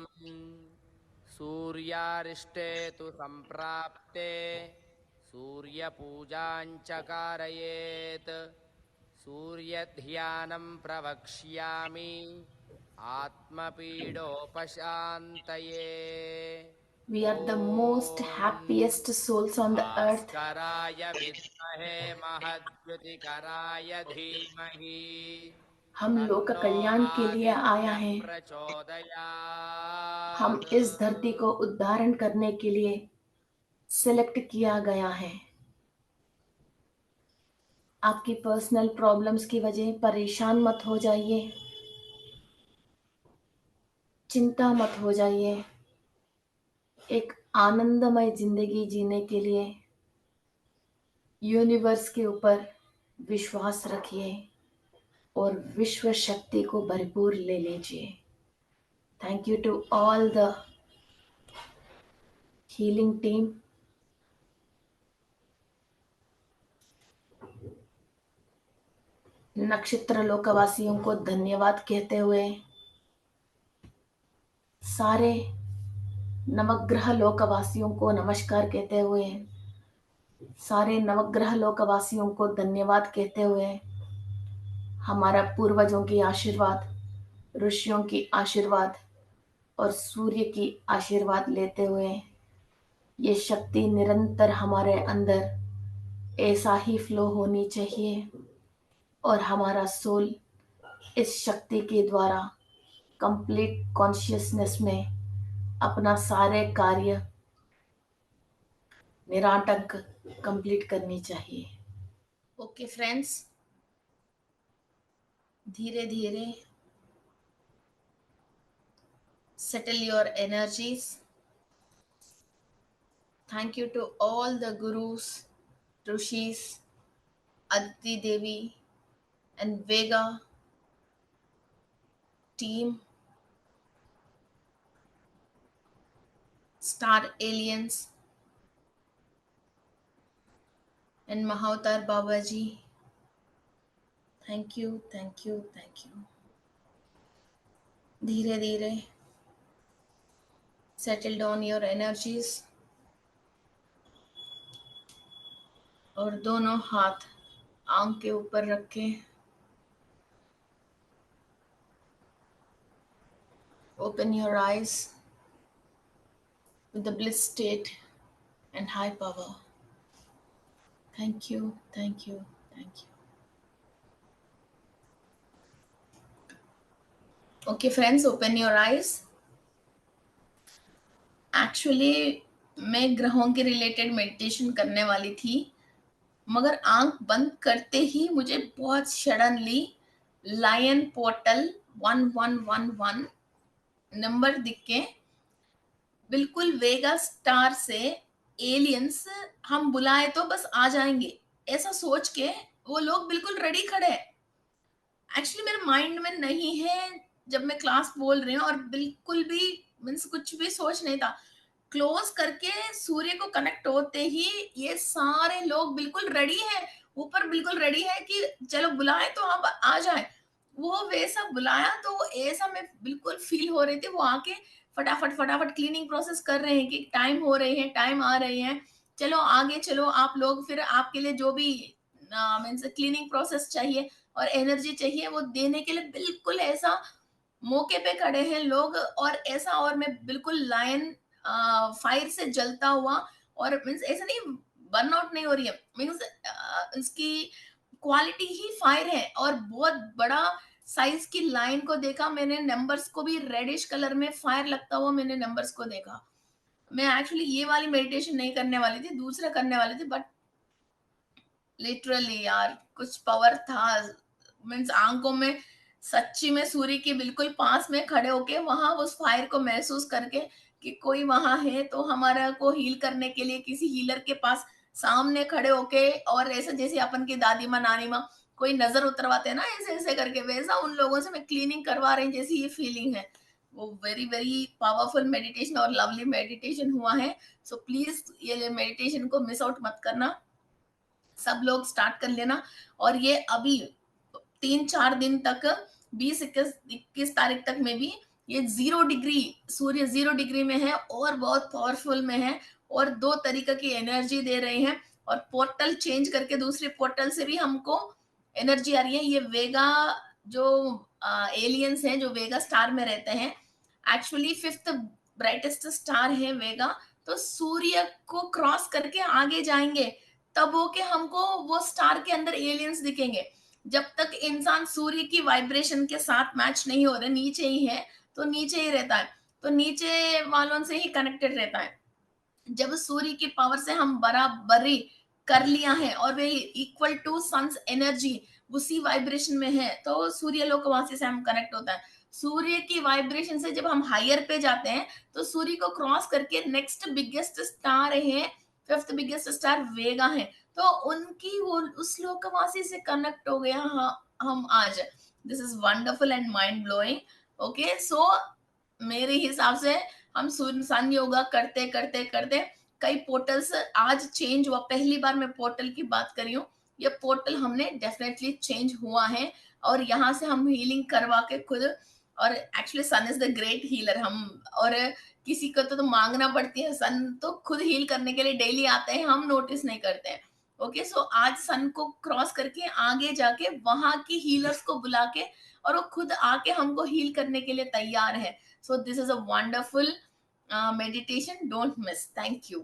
सूर्यारिष्टे तु सम्प्राप्ते सूर्यपूजाञ्च कारयेत् सूर्यध्यानं प्रवक्ष्यामि आत्मपीडोपशान्तये We are the most Om happiest souls on the earth. भास्कराय विद्महे महद्युतिकराय धीमहि हम लोक तन्नो कल्याण के लिए आया आदित्यः है। हम प्रचोदयात् इस धरती को उद्धारण करने के लिए सिलेक्ट किया गया है। आपकी पर्सनल प्रॉब्लम्स की वजह परेशान मत हो जाइए, चिंता मत हो जाइए। एक आनंदमय जिंदगी जीने के लिए यूनिवर्स के ऊपर विश्वास रखिए और विश्व शक्ति को भरपूर ले लीजिए। Thank you to all the healing team. नक्षत्र लोकवासियों को धन्यवाद कहते हुए सारे नवग्रह लोकवासियों को नमस्कार कहते हुए सारे नवग्रह लोकवासियों को धन्यवाद कहते हुए हमारा पूर्वजों की आशीर्वाद, ऋषियों की आशीर्वाद और सूर्य की आशीर्वाद लेते हुए ये शक्ति निरंतर हमारे अंदर ऐसा ही फ्लो होनी चाहिए और हमारा सोल इस शक्ति के द्वारा कंप्लीट कॉन्शियसनेस में अपना सारे कार्य निराटक कंप्लीट करनी चाहिए। ओके फ्रेंड्स, धीरे धीरे settle your energies. Thank you to all the gurus, rishis, Aditi Devi and Vega team, Star Aliens and Mahavatar Babaji. Thank you, thank you, thank you. धीरे धीरे settle down your energies और दोनों हाथ आंख के ऊपर रखें। Open your eyes with the bliss state and high power. Thank you, thank you, thank you. Okay friends, open your eyes. Actually मैं ग्रहों के रिलेटेड मेडिटेशन करने वाली थी, मगर आंख बंद करते ही मुझे बहुत सडनली लायन पोर्टल 1111 नंबर दिख के बिल्कुल वेगा स्टार से एलियंस हम बुलाए तो बस आ जाएंगे ऐसा सोच के वो लोग बिल्कुल रेडी खड़े हैं। एक्चुअली मेरे माइंड में नहीं है जब मैं क्लास बोल रही हूँ और बिल्कुल भी मीन्स कुछ भी सोच नहीं था। क्लोज करके सूर्य को कनेक्ट होते ही ये सारे लोग बिल्कुल रेडी है, ऊपर बिल्कुल रेडी है कि चलो बुलाए तो अब आ जाए। वो वैसा बुलाया तो ऐसा मैं बिल्कुल फील हो रही थी। वो आके फटाफट फटाफट क्लीनिंग प्रोसेस कर रहे हैं कि टाइम हो रही है, टाइम आ रही है, चलो आगे चलो आप लोग, फिर आपके लिए जो भी मीन्स क्लीनिंग प्रोसेस चाहिए और एनर्जी चाहिए वो देने के लिए बिल्कुल ऐसा मौके पे खड़े हैं लोग। और ऐसा, और मैं बिल्कुल लायन फायर से जलता हुआ, और मीन्स ऐसा नहीं बर्न आउट नहीं हो रही है, मीन्स इसकी क्वालिटी ही फायर है और बहुत बड़ा साइज की लाइन को देखा मैंने। नंबर्स को भी रेडिश कलर में फायर लगता हुआ मैंने नंबर्स को देखा। मैं एक्चुअली ये वाली मेडिटेशन नहीं करने वाली थी, दूसरा करने वाली थी, बट लिटरली यार कुछ पावर था। मीन्स आंखों में सच्ची में सूर्य के बिल्कुल पास में खड़े होके वहां उस फायर को महसूस करके कि कोई वहां है तो हमारा को हील करने के लिए किसी हीलर के पास सामने खड़े होके, और ऐसे जैसे अपन की दादी माँ नानी माँ कोई नजर उतरवाते हैं ना ऐसे ऐसे करके, वैसा उन लोगों से मैं क्लीनिंग करवा रही जैसी ये फीलिंग है। वो वेरी वेरी पावरफुल मेडिटेशन और लवली मेडिटेशन हुआ है। सो प्लीज ये मेडिटेशन को मिस आउट मत करना। सब लोग स्टार्ट कर लेना। और ये अभी 3-4 दिन तक, 20-21 तारीख तक में भी ये 0 डिग्री, सूर्य 0 डिग्री में है और बहुत पावरफुल में है, और 2 तरीके की एनर्जी दे रहे हैं। और पोर्टल चेंज करके दूसरे पोर्टल से भी हमको एनर्जी आ रही है। ये वेगा जो एलियंस हैं जो वेगा स्टार में रहते हैं, एक्चुअली फिफ्थ ब्राइटेस्ट स्टार है वेगा, तो सूर्य को क्रॉस करके आगे जाएंगे, तब वो के हमको वो स्टार के अंदर एलियंस दिखेंगे। जब तक इंसान सूर्य की वाइब्रेशन के साथ मैच नहीं हो रहे, नीचे ही है, तो नीचे ही रहता है, तो नीचे वालों से ही कनेक्टेड रहता है। जब सूर्य की पावर से हम बराबरी कर लिया है और वे इक्वल टू सन्स एनर्जी उसी वाइब्रेशन में है, तो सूर्य लोकवासी से हम कनेक्ट होता है। सूर्य की वाइब्रेशन से जब हम हायर पे जाते हैं, तो सूर्य को क्रॉस करके नेक्स्ट बिगेस्ट स्टार है, फिफ्थ बिगेस्ट स्टार वेगा है, तो उनकी वो उस लोकवासी से कनेक्ट हो गया हम आज। This is wonderful and mind blowing. Okay, so मेरे हिसाब से हम सन योगा करते करते करते कई पोर्टल्स आज चेंज हुआ। पहली बार मैं पोर्टल की बात कर रही हूँ, ये पोर्टल हमने डेफिनेटली चेंज हुआ है, और यहाँ से हम हीलिंग करवा के खुद, और actually sun is the great healer. हम और किसी को तो मांगना पड़ती है, सन तो खुद हील करने के लिए डेली आते हैं, हम नोटिस नहीं करते हैं। ओके, सो आज सन को क्रॉस करके आगे जाके वहां की हीलर्स को बुला के, और वो खुद आके हमको हील करने के लिए तैयार है। So this is a wonderful meditation. Don't miss. Thank you.